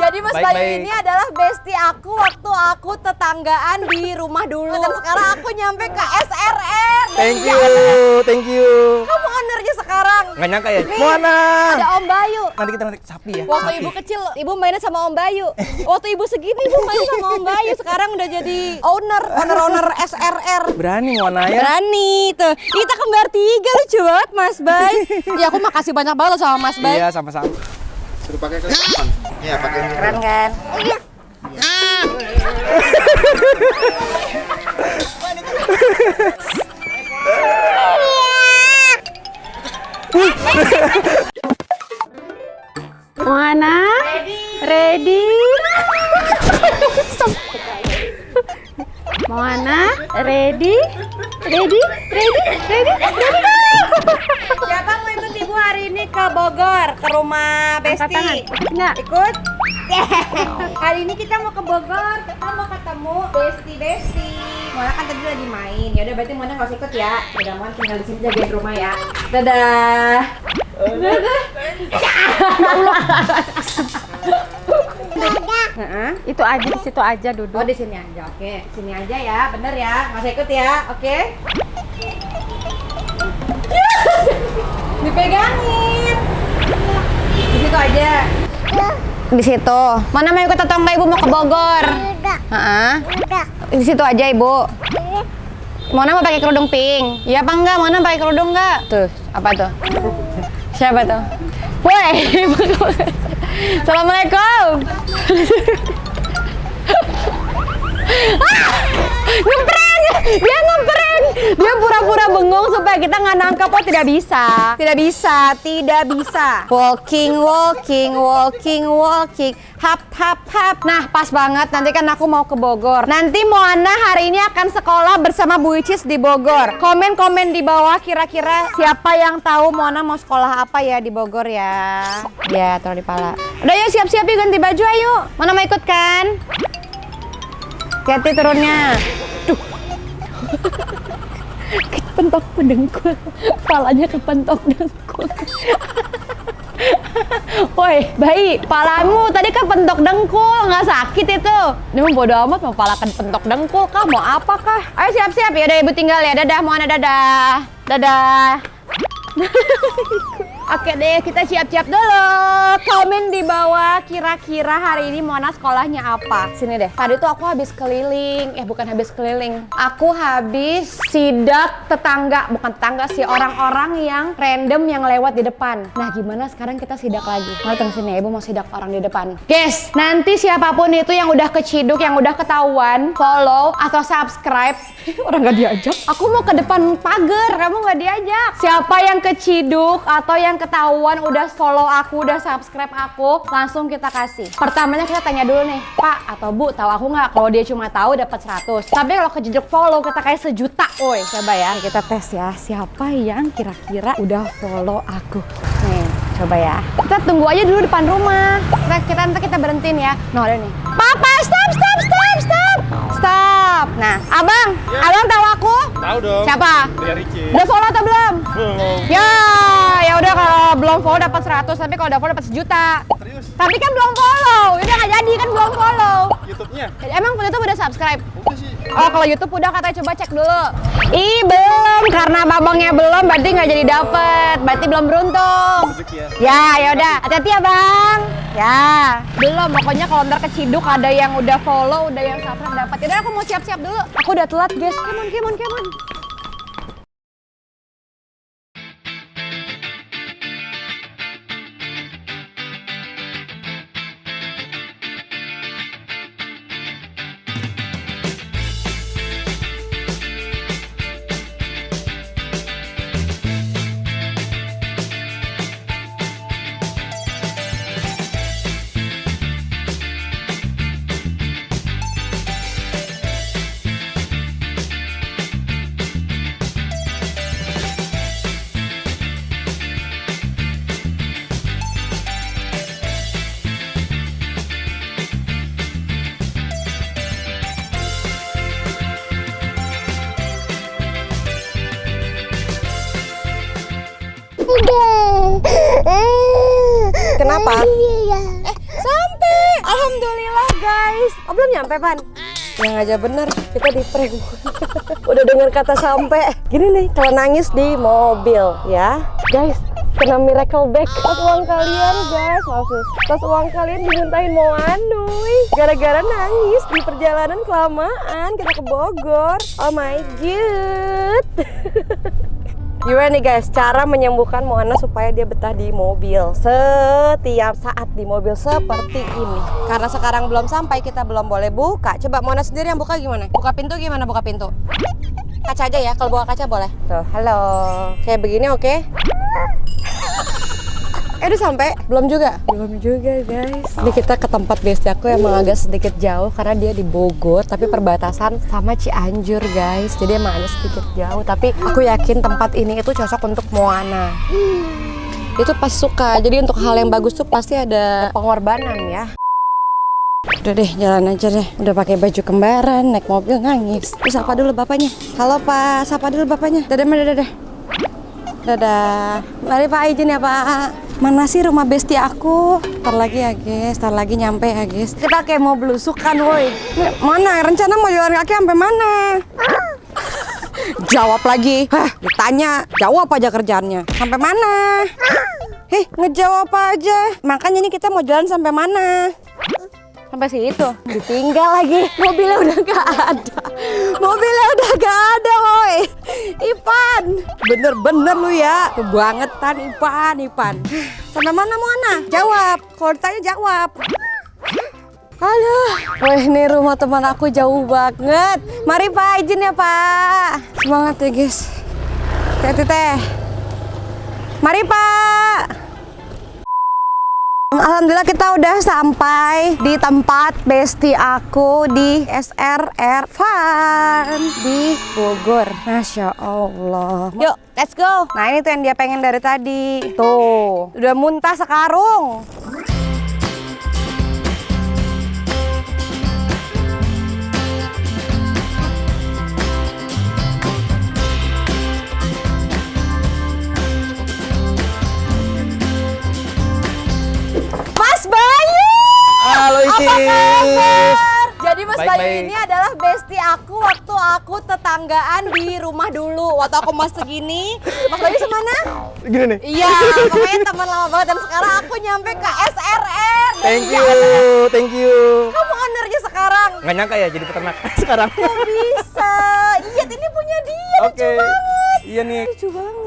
Jadi Mas Bayu ini adalah bestie aku waktu aku tetanggaan di rumah dulu. Dan sekarang aku nyampe ke SRR. Thank you. Kamu ownernya sekarang. Nggak nyangka ya? Nih, Mana? ada Om Bayu. Nanti kita naik sapi ya. Waktu ibu kecil, ibu mainnya sama Om Bayu. Waktu ibu segini, ibu main sama Om Bayu. Sekarang udah jadi owner SRR. Berani Mona ya? Berani tuh. Kita kembar 3, lucu banget Mas Bay. Ya aku makasih banyak banget loh sama Mas Bay. Iya, sama-sama. Suruh pakai ke kapan? Iya, pakai ini. Keren kan? Moana, ready? Moana, ready? Siapa mau ikut ibu hari ini ke Bogor, ke rumah Besti? Enggak. Ikut? Hari ini kita mau ke Bogor, kita mau ketemu Besti. Mona kan tadi lagi main. Ya udah berarti Mona nggak usah ikut ya. Udah Mona tinggal di sini jagain rumah ya. Dadah. Itu aja di situ aja duduk. Oh di sini aja, oke. Sini aja ya, bener ya. Nggak usah ikut ya, oke? Dipegangin. Di situ aja. Di situ. Mana mau ikut atau enggak ibu mau ke Bogor? Di situ aja ibu. Mona mau pakai kerudung pink. Iya apa enggak? Mona pakai kerudung enggak? Tuh, apa tuh? Siapa tuh? Woi. Assalamualaikum. Ngeprank! Dia ngeprank! Dia pura-pura bengong supaya kita nggak nangkap. Oh tidak bisa. Walking. Hap. Nah pas banget, nanti kan aku mau ke Bogor. Nanti Moana hari ini akan sekolah bersama Bu Icis di Bogor. Komen di bawah kira-kira siapa yang tahu Moana mau sekolah apa ya di Bogor ya. Ya taruh di pala. Udah yuk siap-siap yuk ganti baju ayo. Moana mau ikut kan? Hati-hati turunnya. Duh. Kepentok dengkul. Palanya kepentok dengkul. Woi, bayi, palamu tadi kan pentok dengkul, nggak sakit itu. Ini mau bodo amat mau pala pentok dengkul kah? Mau apa kah? Ayo siap-siap ya, udah ibu tinggal ya. Dadah, Moana dadah. Oke deh, kita siap-siap dulu. Komen di bawah kira-kira hari ini Moana sekolahnya apa. Sini deh. Tadi tuh aku habis keliling. Bukan habis keliling. Aku habis sidak tetangga. Bukan tetangga sih, orang-orang yang random yang lewat di depan. Nah gimana sekarang kita sidak lagi. Mau tunggu sini ya, ibu mau sidak orang di depan. Guys, nanti siapapun itu yang udah keciduk, yang udah ketahuan, follow atau subscribe. Orang gak diajak. Aku mau ke depan pagar, kamu gak diajak. Siapa yang keciduk atau yang ketahuan udah follow aku, udah subscribe aku, langsung kita kasih. Pertamanya kita tanya dulu nih, Pak atau Bu, tahu aku nggak? Kalau dia cuma tahu dapat 100. Tapi kalau kejeduk follow kita kasih 1 juta. Woi, coba ya kita tes ya, siapa yang kira-kira udah follow aku. Nih, coba ya. Kita tunggu aja dulu depan rumah. Nanti kita berhentiin ya. Nah, ada nih. Papa, stop. Nah, abang tahu aku? Tahu dong. Siapa? Ria Ricci. Udah follow atau belum? Belum. Ya udah kalau belum follow dapat 100, tapi kalau udah follow dapat 1 juta. Serius? Tapi kan belum follow. Udah nggak jadi kan belum follow. YouTube-nya? Emang YouTube udah subscribe? Udah sih. Oh kalau YouTube udah katanya, coba cek dulu. Ih belum, karena abangnya belum berarti nggak jadi dapet. Berarti belum beruntung. Rezeki ya. Ya udah, hati-hati ya bang. Ya belum, pokoknya kalau ntar keciduk ada yang udah follow, udah yang subscribe dapat. Yaudah aku mau siap-siap dulu. Aku udah telat guys. Come on. Kenapa? Sampai. guys. Oh belum nyampe Pan? Yang aja bener, kita di prank. Udah denger kata sampai. Gini nih, kalau nangis di mobil ya. Guys, kena miracle bag. Pas uang kalian guys, maksud. Pas uang kalian dimintain Moanuy. Gara-gara nangis di perjalanan kelamaan kita ke Bogor. Oh my god. Gimana nih guys, cara menyembuhkan Moana supaya dia betah di mobil setiap saat di mobil seperti ini. Karena sekarang belum sampai, kita belum boleh buka. Coba Moana sendiri yang buka gimana? Buka pintu gimana buka pintu? Kaca aja ya, kalau buka kaca boleh. Tuh, halo. Kayak begini oke? Udah sampai? Belum juga? Belum juga guys. Ini kita ke tempat besti aku emang agak sedikit jauh karena dia di Bogor, tapi perbatasan sama Cianjur guys. Jadi emang agak sedikit jauh, tapi aku yakin tempat ini itu cocok untuk Moana. Itu pasti suka. Jadi untuk hal yang bagus tuh pasti ada pengorbanan ya. Udah deh, jalan aja deh. Udah pakai baju kembaran, naik mobil nangis. Terus sapa dulu bapaknya. Halo Pak, sapa dulu bapaknya. Dadah, dadah. Dadah. Mari Pak, izin ya Pak. Mana sih rumah besti aku? Ntar lagi ya guys, ntar lagi nyampe ya guys. Kita kayak mau belusukan woi. Mana? Rencana mau jalan kaki sampai mana? Jawab lagi. Hah, ditanya, jawab aja kerjaannya. Sampai mana? Heh, ngejawab aja. Makanya ini kita mau jalan sampai mana? Sampai situ. Ditinggal lagi. Mobilnya udah gak ada. Mobilnya udah gak ada, woi. Ipan. Bener-bener lu ya. Kebangetan Ipan. Sampai mana Moana? Jawab. Kalau ditanya jawab. Halo. Wah, ini rumah teman aku jauh banget. Mari Pak, izin ya Pak. Semangat ya guys. Teh. Mari Pak. Alhamdulillah kita udah sampai di tempat besti aku di SRR Fun di Bogor. Masya Allah. Yuk, let's go. Nah ini tuh yang dia pengen dari tadi. Tuh, udah muntah sekarung. Halo Isis. Apa kabar? Jadi Mas Bayu Baik. ini adalah besti aku waktu aku tetanggaan di rumah dulu. Waktu aku masih segini, Mas Bayu semana? Gini nih. Iya, pokoknya teman lama banget dan sekarang aku nyampe ke SRR. Thank you. Kamu ownernya sekarang. Nggak nyangka ya jadi peternak sekarang. Kok bisa? Iya, ini punya dia. Oke. Lucu banget. Iya nih. Lucu banget.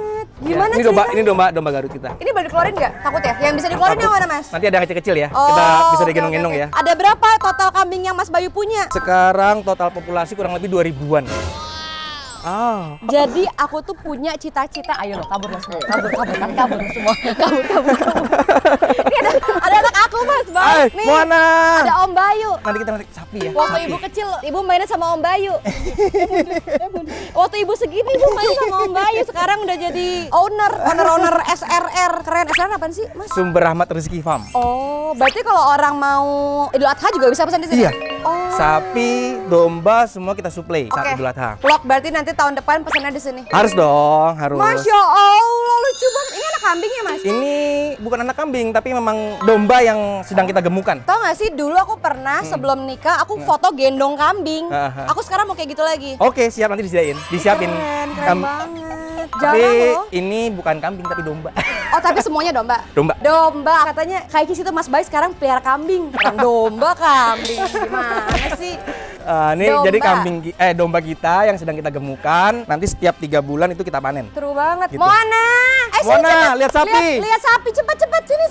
Ya, Gimana ini domba Garut kita. Ini boleh dikeluarin nggak? Takut ya? Yang bisa dikeluarin yang mana Mas? Nanti ada yang kecil-kecil ya. Oh, Kita bisa oke, digendong-gendong oke, ya. oke. Ada berapa total kambing yang Mas Bayu punya? Sekarang total populasi kurang lebih 2000-an. Jadi aku tuh punya cita-cita, ayo lo kabur lo semua, kabur semua, kabur. Ini ada anak aku Mas Bayu, nih. Moana. Ada Om Bayu. Nanti kita naik sapi ya. Waktu sapi. ibu kecil, ibu mainnya sama Om Bayu. Waktu ibu segini, ibu main sama Om Bayu. Sekarang udah jadi owner SRR. Keren, SRR apaan sih Mas? Sumber Rahmat Rezeki Farm. Oh, berarti kalau orang mau Idul Adha juga bisa pesan di sini? Iya. Oh. Sapi, domba, semua kita suplai saat Oke. Idul Adha. Vlog berarti nanti tahun depan pesannya di sini. Harus dong, harus. Masya Allah, lucu banget. Ini anak kambing ya Mas? Ini bukan anak kambing, tapi memang domba yang sedang kita gemukan. Tau gak sih, dulu aku pernah sebelum nikah, aku foto gendong kambing. Aku sekarang mau kayak gitu lagi. Oke, siap, nanti disiapin. Keren banget. Tapi Jarang loh. ini bukan kambing, tapi domba. Oh, tapi semuanya domba? Domba. Domba. Katanya kayak situ Mas Bayu sekarang pelihara kambing. Bukan domba, kambing. Gimana sih? Ini Domba. jadi domba kita yang sedang kita gemukan. Nanti setiap 3 bulan itu kita panen. Seru banget. Gitu. Moana! Sini, Moana, cepet. lihat sapi. Lihat sapi, cepet. Sini.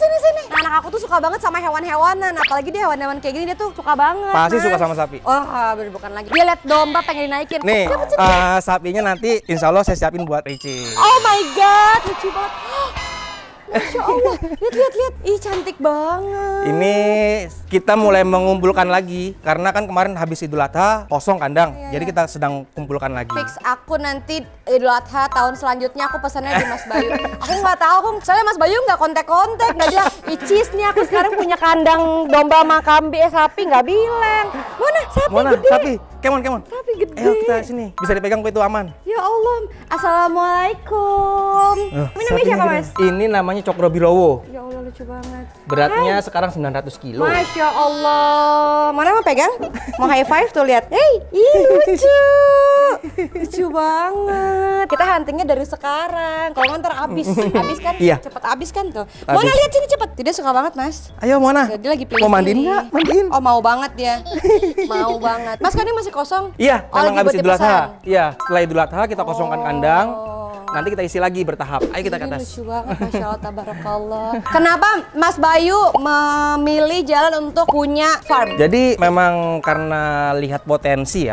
Nah, anak aku tuh suka banget sama hewan-hewanan. Apalagi dia hewan-hewan kayak gini, dia tuh suka banget. Pasti Mas. suka sama sapi. Oh, bukan lagi. Dia lihat domba pengen dinaikin. Nih, Cepet. sapinya nanti insya Allah saya siapin buat Ricci. Oh my god, lucu banget. Masya Allah, lihat. Ih, cantik banget. Ini kita mulai mengumpulkan lagi karena kan kemarin habis Idul Adha kosong kandang. Jadi kita sedang kumpulkan lagi. Fix aku nanti Idul Adha tahun selanjutnya aku pesannya di Mas Bayu. Aku nggak tahu, soalnya Mas Bayu nggak kontak-kontak, nggak bilang, Icis nih aku sekarang punya kandang domba sama kambing, sapi, nggak bilang. Mana sapi Mana gede? sapi? Come on. Tapi gede. Ayo kita sini. Bisa dipegang kok itu aman. Ya Allah. Assalamualaikum. Ini namanya siapa, Mas? Ini namanya Cokro Birowo. Ya Allah, lucu banget. Beratnya sekarang 900 kilo. Masya Allah. Mana mau pegang? Mau high five tuh, lihat. Hey, lucu. Lucu banget. Kita huntingnya dari sekarang. Kalau ntar abis kan? Iya. Cepet abis kan tuh. Abis. Mona lihat sini cepet. Dia suka banget, Mas. Ayo Mona. Dia lagi pilih. Mau mandiin nggak? Mandiin. Oh, mau banget dia. Mau banget. Mas kan ini masih kosong? Iya, Oh, memang lagi habis buat Idul Adha. dipesan. Iya, setelah Idul Adha kita kosongkan kandang. Nanti kita isi lagi bertahap. Ayo kita ke Ini atas. lucu banget, Masya Allah, tabarakallah. Kenapa Mas Bayu memilih jalan untuk punya farm? Jadi memang karena lihat potensi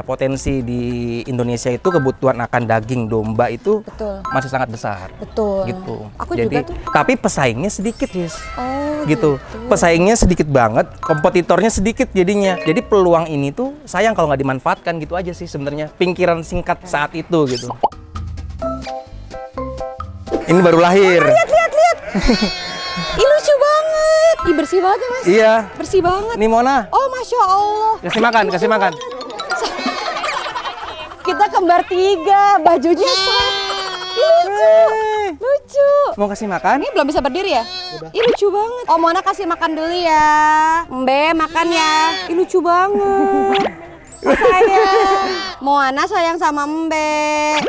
di Indonesia itu kebutuhan akan daging domba itu Betul. masih sangat besar. Betul. Gitu. Aku Jadi, juga tuh. tapi pesaingnya sedikit, Sis. Oh, Gitu. Pesaingnya sedikit banget, kompetitornya sedikit jadinya. Jadi peluang ini tuh sayang kalau nggak dimanfaatkan gitu aja sih sebenarnya. Pikiran singkat saat itu gitu. Ini baru lahir. Lihat. Ih, lucu banget. Ih, bersih banget ya, Mas. Iya. Bersih banget. Ini Mona. Oh, Masya Allah. Kasih makan. Kita kembar 3, bajunya sama. Ih, lucu. Mau kasih makan? Ini belum bisa berdiri ya? Ih, lucu banget. Oh, Mona kasih makan dulu ya. Mbe, makan ya. Ih, lucu banget. Sayang. Moana sayang sama Mbe.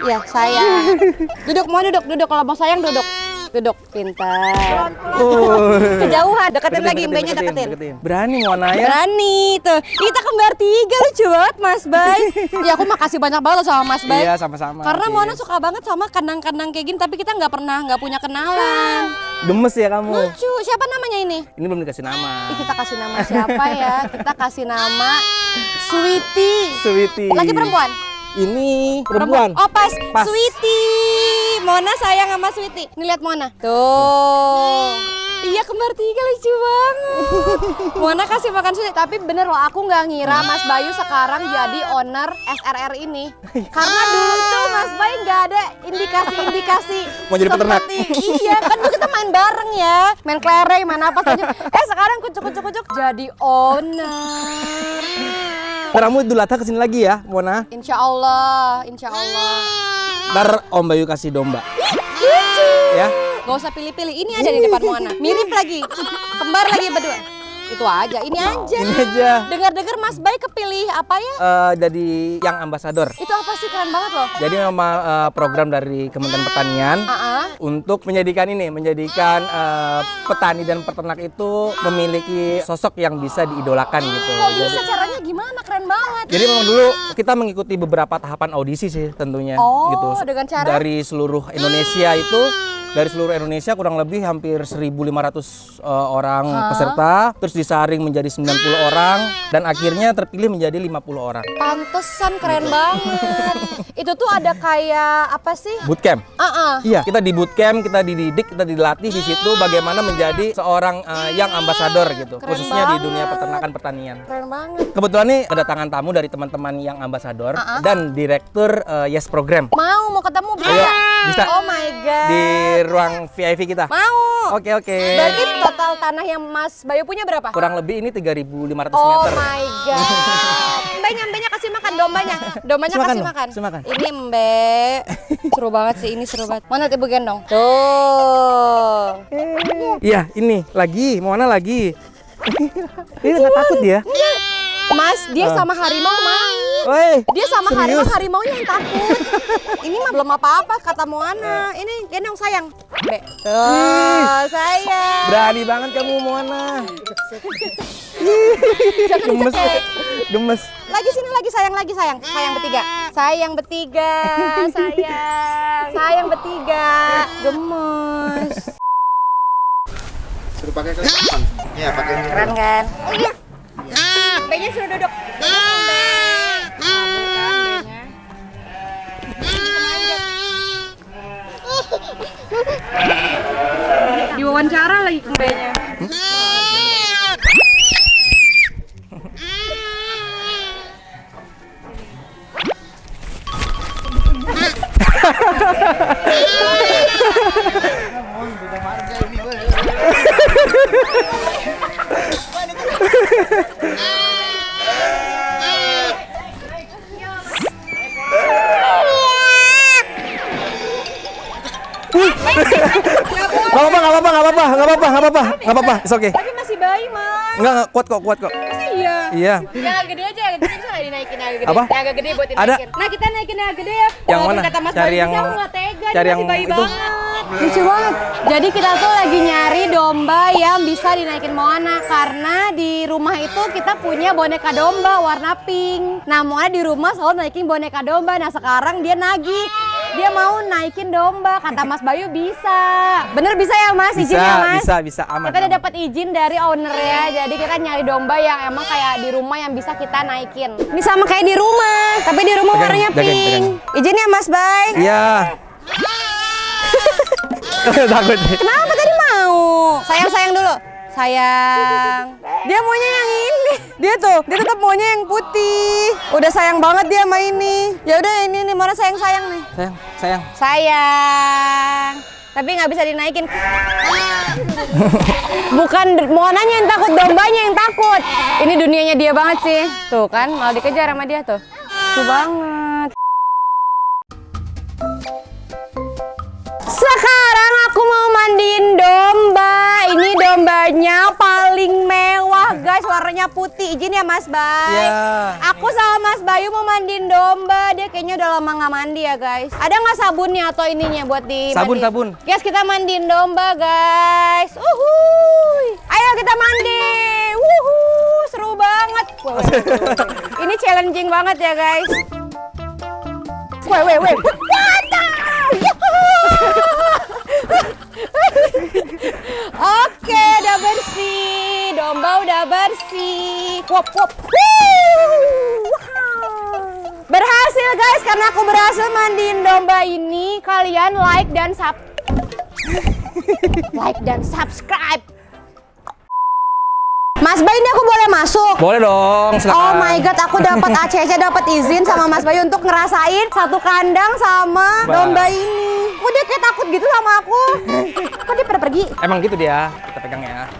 Ya, sayang. Duduk, mau duduk. Kalau mau sayang duduk. Duduk, pintar. Kejauhan, deketin lagi, Mbenya deketin. Berani Mona ya? Berani tuh. Kita kembar 3, lucu banget Mas Bay. Ya aku makasih banyak banget sama Mas Bay. Iya, sama-sama. Karena Sis. Mona suka banget sama kandang-kandang kayak gini, tapi kita nggak punya kenalan. Gemes ya kamu? Lucu. Siapa namanya ini? Ini belum dikasih nama. Ih, kita kasih nama siapa ya? Kita kasih nama Sweetie. Sweetie. Laki perempuan? Ini perempuan. Oh, pas. Pas. Sweetie. Mona sayang sama Sweetie. Nih lihat Mona. Tuh. Iya, kembar 3 lucu banget. Mona kasih makan Sweetie. Tapi bener loh, aku nggak ngira Mas Bayu sekarang jadi owner SRR ini. Karena dulu tuh Mas Bayu nggak ada indikasi-indikasi. Mau jadi peternak. Iya, kan dulu kita main bareng ya. Main kelereng, main apa saja. Sekarang kucuk-kucuk jadi owner. Kamu Idul Adha kesini lagi ya, Mona? Insya Allah. Ntar Om Bayu kasih domba. Lucu. Ya? Gak usah pilih-pilih, ini aja di depan Moana. Mirip lagi, kembar lagi berdua. Itu aja, ini aja. Ini aja. Dengar-dengar Mas Bay kepilih apa ya? Jadi yang ambasador. Itu apa sih, keren banget loh. Jadi memang program dari Kementerian Pertanian untuk menjadikan petani dan peternak itu memiliki sosok yang bisa diidolakan gitu. Kok bisa caranya gimana? Keren banget. Jadi memang dulu kita mengikuti beberapa tahapan audisi sih tentunya Oh, gitu. dengan cara? Dari seluruh Indonesia kurang lebih hampir 1.500 orang peserta, terus disaring menjadi 90 orang dan akhirnya terpilih menjadi 50 orang. Pantesan keren banget. Itu tuh ada kayak apa sih? Bootcamp. Iya, kita di bootcamp, kita dididik, kita dilatih di situ bagaimana menjadi seorang yang ambasador gitu, Keren khususnya di banget. dunia peternakan pertanian. Keren banget. Kebetulan nih kedatangan tamu dari teman-teman yang ambasador dan direktur Yes Program. Mau ketemu bisa? Ayo, bisa. Oh my god. Di ruang VIP kita. Mau. Oke. Berarti total tanah yang Mas Bayu punya berapa? Kurang lebih ini 3.500 Oh meter. my god. Mbenya kasih makan dombanya. Dombanya Kasih makan kasih dong, makan. kasih makan. Ini Mbe. Seru banget sih, ini seru banget. Mana Ibu gendong? Tuh. Iya, ini lagi, Mona lagi. Ini nggak takut dia? Mas, dia sama harimau mau. Woi, Dia sama serius? harimaunya yang takut. Ini mah belum apa-apa kata Moana. Ini gendong sayang. Be. Tuh, sayang. Berani banget kamu, Mona. Gemes, gemes. Lagi sini lagi sayang. Sayang bertiga. Sayang bertiga. Gemes. Suruh pakai kapan? Iya, pakai ini. Keren kan? Mbenya suruh duduk. Diwawancara lagi mbenya. Nggak apa-apa. It's okay. Tapi masih bayi, Mas. Nggak, kuat kok. Masa iya? Iya. Yang agak gede aja, yang gede bisa nggak dinaikin yang agak gede? Apa? Yang agak gede buat Ada. dinaikin. Nah, kita naikin yang agak gede ya. Yang Walaupun mana? kata Mas Cari Bayu, yang- aku nggak tega, cari dia yang masih bayi itu. banget. Lucu banget. Jadi kita tuh lagi nyari domba yang bisa dinaikin Moana karena di rumah itu kita punya boneka domba warna pink. Nah, Moana di rumah selalu naikin boneka domba. Nah, sekarang dia nagih. Dia mau naikin domba, kata Mas Bayu bisa. Bener bisa ya Mas, izin ya Mas? Bisa aman. Kita udah dapat izin dari owner ya, jadi kita nyari domba yang emang kayak di rumah yang bisa kita naikin. Ini sama kayak di rumah, tapi di rumah Pegang, warnanya pegang, pink. pegang. Izin ya Mas Bay. Iya. Takut. Kenapa tadi mau? Sayang dulu. Sayang. Dia maunya yang ini. Dia tetap maunya yang putih. Udah sayang banget dia sama ini. Ya udah ini nih, mana sayang nih. Sayang. Sayang. Tapi nggak bisa dinaikin. Bukan Moananya yang takut, dombanya yang takut. Ini dunianya dia banget sih. Tuh kan, malah dikejar sama dia tuh. Tuh banget. Sekarang aku mau mandiin domba. Ini dombanya paling mewah guys, warnanya putih. Izin ya Mas Bay. Iya. Aku sama Mas Bayu mau mandiin domba. Dia kayaknya udah lama nggak mandi ya guys. Ada nggak sabunnya atau ininya buat di Sabun. Guys, kita mandiin domba guys. Uhuy. Ayo kita mandi. Seru banget. Wah. Ini challenging banget ya guys. Weh. Oke, udah bersih. Domba udah bersih. Wop. Berhasil guys, karena aku berhasil mandiin domba ini. Kalian like dan subscribe. Mas Bayu, ini aku boleh masuk? Boleh dong, silakan. Oh my god, aku dapat ACC, dapat izin sama Mas Bayu untuk ngerasain satu kandang sama domba ini. Kok dia kayak takut gitu sama aku? Kok dia pada pergi? Emang gitu dia. Kita pegang ya.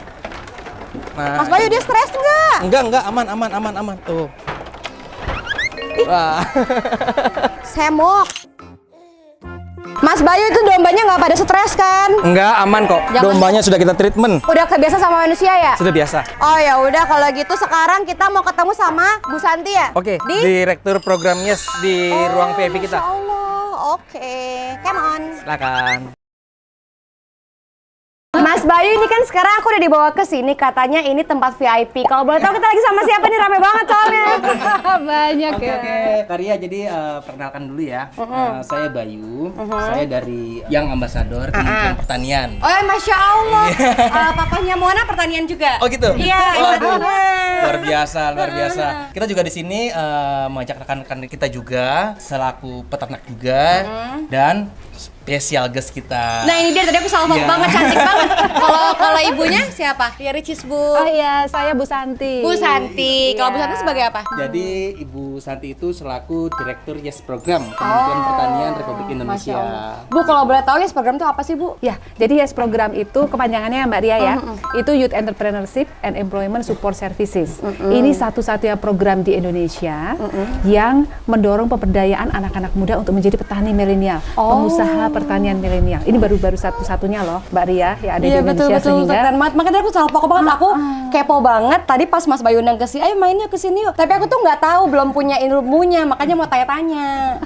Nah. Mas Bayu, dia stres nggak? Enggak, aman. Tuh. Wah. Semok. Mas Bayu, itu dombanya nggak pada stres kan? Enggak, aman kok. Jangan. Dombanya sudah kita treatment. Udah kebiasa sama manusia ya? Sudah biasa. Oh ya udah, kalau gitu sekarang kita mau ketemu sama Bu Santi ya? Oke, Di direktur program Yes di ruang VIP kita. Masya Allah, oke. Come on. Silakan. Mas Bayu, ini kan sekarang aku udah dibawa ke sini, katanya ini tempat VIP. Kalau boleh tahu kita lagi sama siapa nih? Rame banget soalnya. Banyak ya. Oke, Karya, jadi perkenalkan dulu ya. Saya Bayu, saya dari Young Ambassador Kementerian Pertanian. Oh ya, Masya Allah. Papanya Moana pertanian juga? Oh gitu? Iya. Waduh, bener. luar biasa. Kita juga di sini mengajak rekan-rekan kita juga, selaku peternak juga, dan spesial guest kita. Nah ini dia, tadi aku salah Iya. banget, cantik banget. Kalau ibunya siapa? Ria Ricis Bu. Oh iya, saya Bu Santi. Bu Santi. Kalau Bu Iya. Santi sebagai apa? Jadi Ibu Santi itu selaku Direktur Yes Program Kementerian Pertanian Republik Indonesia. Bu, kalau boleh tahu ya program itu apa sih Bu? Ya, jadi YES program itu kepanjangannya Mbak Ria ya, itu Youth Entrepreneurship and Employment Support Services. Ini satu-satunya program di Indonesia yang mendorong pemberdayaan anak-anak muda untuk menjadi petani milenial, pengusaha pertanian milenial. Ini baru-baru satu-satunya loh Mbak Ria yang ada di Indonesia sehingga keren banget. Makanya aku salah pokok banget. Aku kepo banget. Tadi pas Mas Bayu undang ke sini, ayo main yuk ke sini yuk. Tapi aku tuh nggak tahu, belum punya ilmunya. Makanya mau tanya-tanya.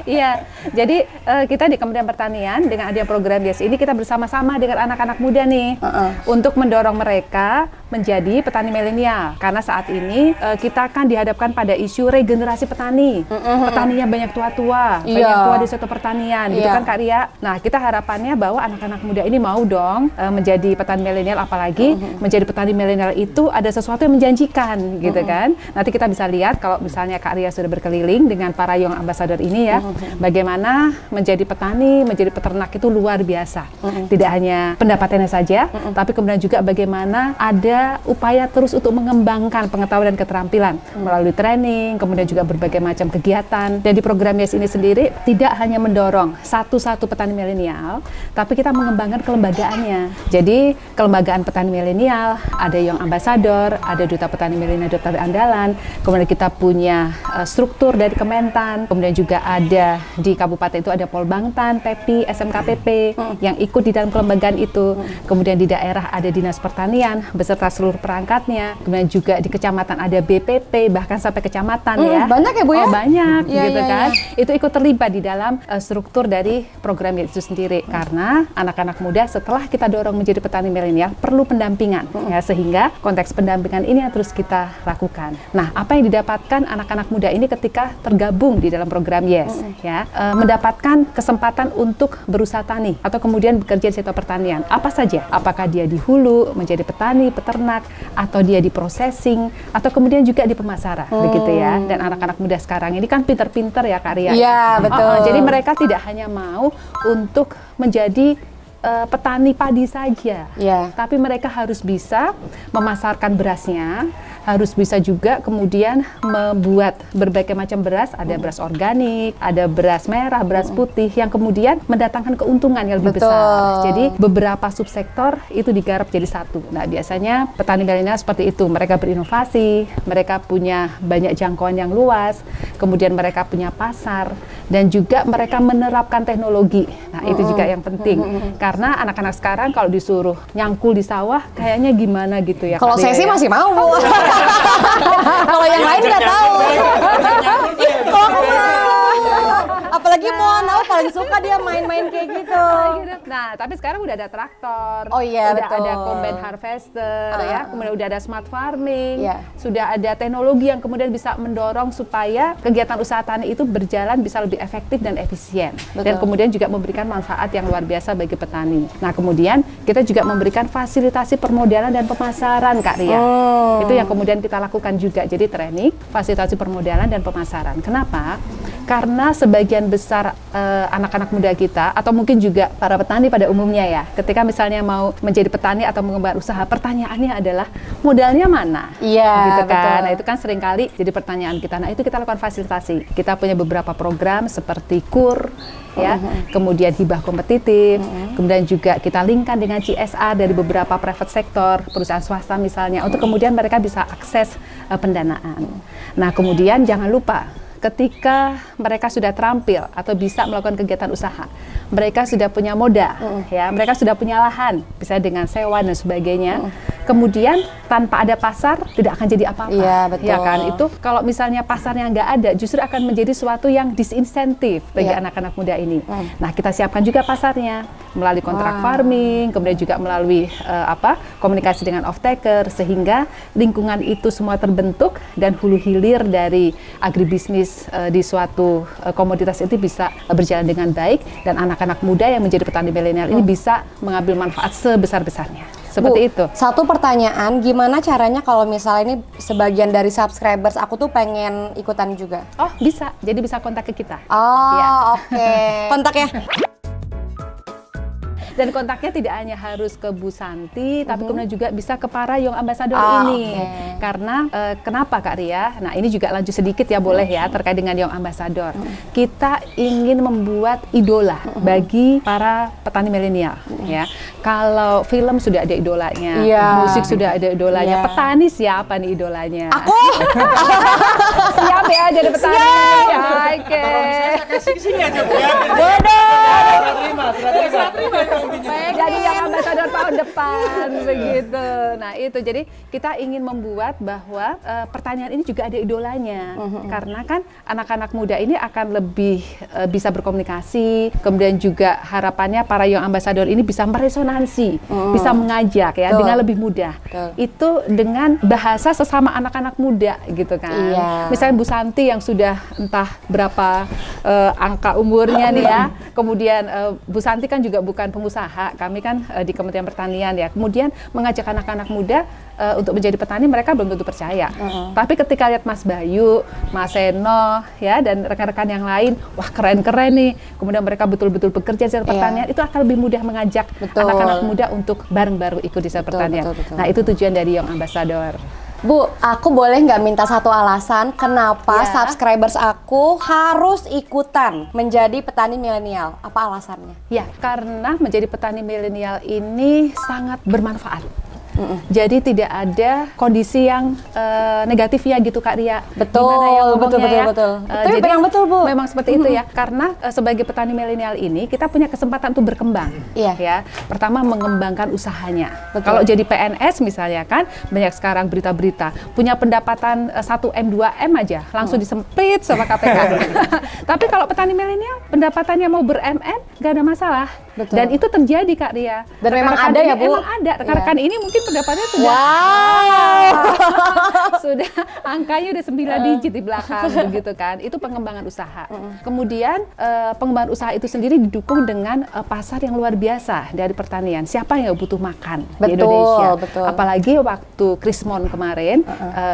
Iya, jadi kita di Kementerian Pertanian dengan adanya program YES ini kita bersama-sama dengan anak-anak muda nih untuk mendorong mereka menjadi petani milenial. Karena saat ini kita akan dihadapkan pada isu regenerasi petani. Petaninya banyak tua-tua, Iya. banyak tua di sektor pertanian, gitu Iya. kan Kak Ria? Nah, kita harapannya bahwa anak-anak muda ini mau dong menjadi petani milenial, apalagi menjadi petani milenial itu ada sesuatu yang menjanjikan, gitu kan? Nanti kita bisa lihat kalau misalnya Kak Ria sudah berkeliling dengan para Young Ambassador ini ya, bagaimana menjadi petani, menjadi peternak itu luar biasa. Tidak hanya pendapatannya saja, tapi kemudian juga bagaimana ada ada upaya terus untuk mengembangkan pengetahuan dan keterampilan melalui training, kemudian juga berbagai macam kegiatan. Dan di program YES ini sendiri tidak hanya mendorong satu-satu petani milenial, tapi kita mengembangkan kelembagaannya. Jadi kelembagaan petani milenial, ada Young Ambassador, ada Duta Petani Milenial, Duta Andalan, kemudian kita punya struktur dari Kementan, kemudian juga ada di kabupaten itu ada Polbangtan, PEPI, SMKPP yang ikut di dalam kelembagaan itu. Kemudian di daerah ada Dinas Pertanian beserta seluruh perangkatnya. Kemudian juga di kecamatan ada BPP, bahkan sampai kecamatan ya. Banyak ya Bu ya? Oh, banyak Iya, gitu iya, kan. Itu ikut terlibat di dalam struktur dari program itu sendiri. Karena anak-anak muda setelah kita dorong menjadi petani milenial perlu pendampingan ya, sehingga konteks pendampingan ini yang terus kita lakukan. Nah, apa yang didapatkan anak-anak muda ini ketika tergabung di dalam program YES ya, mendapatkan kesempatan untuk berusaha tani atau kemudian bekerja di sektor pertanian. Apa saja? Apakah dia di hulu menjadi petani, peternak, atau dia di processing, atau kemudian juga di pemasaran, begitu ya. Dan anak-anak muda sekarang ini kan pinter-pinter ya Kak Ria. Iya, betul. Jadi mereka tidak hanya mau untuk menjadi petani padi saja, tapi mereka harus bisa memasarkan berasnya, harus bisa juga kemudian membuat berbagai macam beras, ada beras organik, ada beras merah, beras putih yang kemudian mendatangkan keuntungan yang lebih besar. Jadi beberapa subsektor itu digarap jadi satu. Nah, biasanya petani milenial seperti itu, mereka berinovasi, mereka punya banyak jangkauan yang luas, kemudian mereka punya pasar dan juga mereka menerapkan teknologi. Nah, itu juga yang penting. Karena anak-anak sekarang kalau disuruh nyangkul di sawah kayaknya gimana gitu ya. Kalau saya sih masih mau. Kalau yang lain nggak tahu. Kalau aku apalagi Mona paling suka dia main-main kayak gitu. Nah, tapi sekarang udah ada traktor, Oh iya, udah betul. ada combine harvester, ya, kemudian udah ada smart farming, Iya. sudah ada teknologi yang kemudian bisa mendorong supaya kegiatan usaha tani itu berjalan bisa lebih efektif dan efisien, dan kemudian juga memberikan manfaat yang luar biasa bagi petani. Nah, kemudian kita juga memberikan fasilitasi permodalan dan pemasaran, Kak Ria. Itu yang kemudian kita lakukan juga. Jadi training, fasilitasi permodalan dan pemasaran. Kenapa? Karena sebagian besar anak-anak muda kita atau mungkin juga para petani pada umumnya ya, ketika misalnya mau menjadi petani atau mengembangkan usaha, pertanyaannya adalah modalnya mana? Iya, gitu kan. betul. Nah, itu kan seringkali jadi pertanyaan kita. Nah, itu kita lakukan fasilitasi. Kita punya beberapa program seperti KUR ya, kemudian hibah kompetitif, kemudian juga kita linkkan dengan CSR dari beberapa private sector, perusahaan swasta misalnya, untuk kemudian mereka bisa akses pendanaan. Nah, kemudian jangan lupa ketika mereka sudah terampil atau bisa melakukan kegiatan usaha, mereka sudah punya modal, ya, mereka sudah punya lahan, bisa dengan sewa dan sebagainya. Kemudian tanpa ada pasar tidak akan jadi apa-apa. Iya, betul. Ya kan? Itu kalau misalnya pasarnya nggak ada, justru akan menjadi suatu yang disinsentif bagi anak-anak muda ini. Nah, kita siapkan juga pasarnya melalui kontrak farming, kemudian juga melalui komunikasi dengan off-taker, sehingga lingkungan itu semua terbentuk dan hulu hilir dari agribisnis di suatu komoditas itu bisa berjalan dengan baik, dan anak-anak muda yang menjadi petani milenial ini bisa mengambil manfaat sebesar-besarnya. Seperti itu. Satu pertanyaan, gimana caranya kalau misalnya ini sebagian dari subscribers aku tuh pengen ikutan juga? Oh, bisa. Jadi bisa kontak ke kita. Oh, Ya. oke. Kontaknya? Dan kontaknya tidak hanya harus ke Bu Santi, tapi kemudian juga bisa ke para Young Ambassador ini. Oke. Karena kenapa Kak Ria? Nah, ini juga lanjut sedikit ya, boleh ya, terkait dengan Young Ambassador. Kita ingin membuat idola bagi para petani milenial, ya. Kalau film sudah ada idolanya, musik sudah ada idolanya, petani siapa nih idolanya? Aku. Siap ya jadi petani. Ya, oke. Kasih ke sini aja Bu ya. Jadi yang ambassador tahun depan begitu. Nah, itu jadi kita ingin membuat bahwa pertanyaan ini juga ada idolanya. Karena kan anak-anak muda ini akan lebih bisa berkomunikasi, kemudian juga harapannya para Young Ambassador ini bisa meresonansi, bisa mengajak ya dengan lebih mudah. Itu dengan bahasa sesama anak-anak muda gitu kan. Misalnya Bu Santi yang sudah entah berapa angka umurnya nih ya, kemudian kemudian Bu Santi kan juga bukan pengusaha, kami kan di Kementerian Pertanian ya. Kemudian mengajak anak-anak muda untuk menjadi petani, mereka belum tentu percaya. Tapi ketika lihat Mas Bayu, Mas Seno, ya, dan rekan-rekan yang lain, wah keren-keren nih. Kemudian mereka betul-betul bekerja di sektor pertanian, itu akan lebih mudah mengajak anak-anak muda untuk bareng-bareng ikut di sektor pertanian. Nah, itu tujuan dari Young Ambassador. Bu, aku boleh nggak minta satu alasan kenapa subscribers aku harus ikutan menjadi petani milenial? Apa alasannya? Ya, karena menjadi petani milenial ini sangat bermanfaat. Jadi tidak ada kondisi yang negatif ya gitu Kak Ria. Betul, Gimana ya ngomongnya betul. Tapi jadi memang betul, Bu. Memang seperti itu ya. Karena sebagai petani milenial ini kita punya kesempatan untuk berkembang. Iya. Ya. Pertama mengembangkan usahanya. Kalau jadi PNS misalnya kan banyak sekarang berita-berita punya pendapatan 1M 2M aja langsung disemprit sama KPK. Tapi kalau petani milenial pendapatannya mau ber-MM nggak ada masalah. Betul. Dan itu terjadi Kak Ria. Dan memang Rekan-rekan ada ya, ini Bu? Memang ada. Rekan-rekan ini mungkin pendapatannya sudah sudah angkanya udah 9 digit di belakang begitu kan. Itu pengembangan usaha. Kemudian pengembangan usaha itu sendiri didukung dengan pasar yang luar biasa dari pertanian. Siapa yang butuh makan di Indonesia? Betul. Apalagi waktu Krismon kemarin,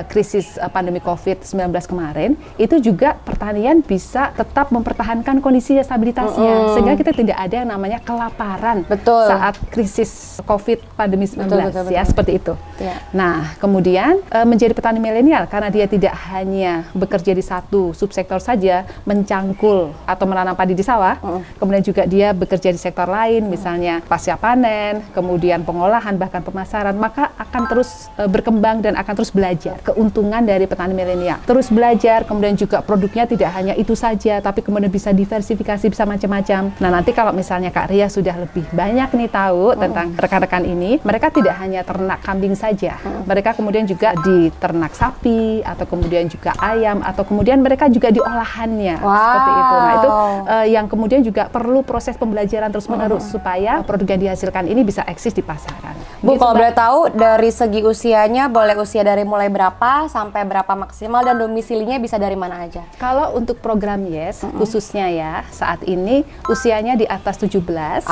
krisis pandemi COVID-19 kemarin, itu juga pertanian bisa tetap mempertahankan kondisi stabilitasnya. Sehingga kita tidak ada yang namanya kelaparan saat krisis COVID pandemi 19 ya, seperti itu. Ya. Nah, kemudian menjadi petani milenial karena dia tidak hanya bekerja di satu subsektor saja, mencangkul atau menanam padi di sawah, kemudian juga dia bekerja di sektor lain, misalnya pasca panen, kemudian pengolahan, bahkan pemasaran, maka akan terus berkembang dan akan terus belajar. Keuntungan dari petani milenial. Terus belajar, kemudian juga produknya tidak hanya itu saja, tapi kemudian bisa diversifikasi, bisa macam-macam. Nah, nanti kalau misalnya Kak Ria sudah lebih banyak nih tahu tentang rekan-rekan ini, mereka tidak hanya ternak kambing saja, mereka kemudian juga di ternak sapi, atau kemudian juga ayam, atau kemudian mereka juga di olahannya, seperti itu. Nah, itu yang kemudian juga perlu proses pembelajaran terus-menerus supaya produk yang dihasilkan ini bisa eksis di pasaran. Bu, Gitu, kalau Mbak. boleh tahu dari segi usianya, boleh usia dari mulai berapa sampai berapa maksimal, dan domisilinya bisa dari mana aja? Kalau untuk program YES, khususnya ya, saat ini usianya di atas 17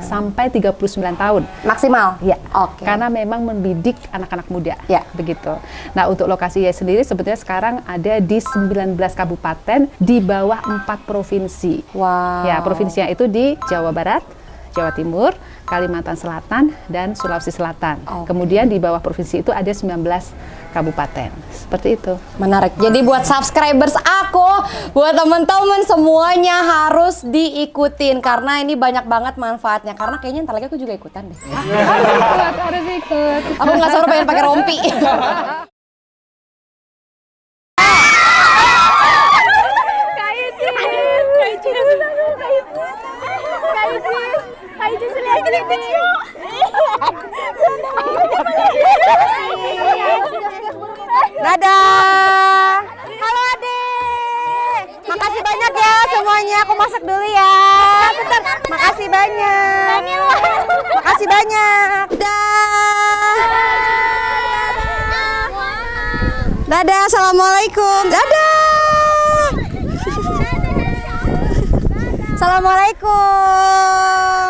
sampai 39 tahun. Maksimal? Ya, Oke. karena memang mendidik anak-anak muda, Ya. begitu. Nah, untuk lokasi YES sendiri sebetulnya sekarang ada di 19 kabupaten di bawah 4 provinsi. Wow. Ya, provinsinya itu di Jawa Barat, Jawa Timur, Kalimantan Selatan, dan Sulawesi Selatan. Kemudian di bawah provinsi itu ada 19 kabupaten. Seperti itu. Menarik. Jadi buat subscribers aku, buat temen-temen semuanya harus diikutin karena ini banyak banget manfaatnya. Karena kayaknya ntar lagi aku juga ikutan deh. Harus ikut. Aku nggak sabar pengen pakai rompi. Dadah. Halo adik. Makasih banyak ya semuanya. Aku masak dulu ya. Bentar. Makasih banyak. Makasih banyak. Dadah. Assalamualaikum. Dadah. Assalamualaikum.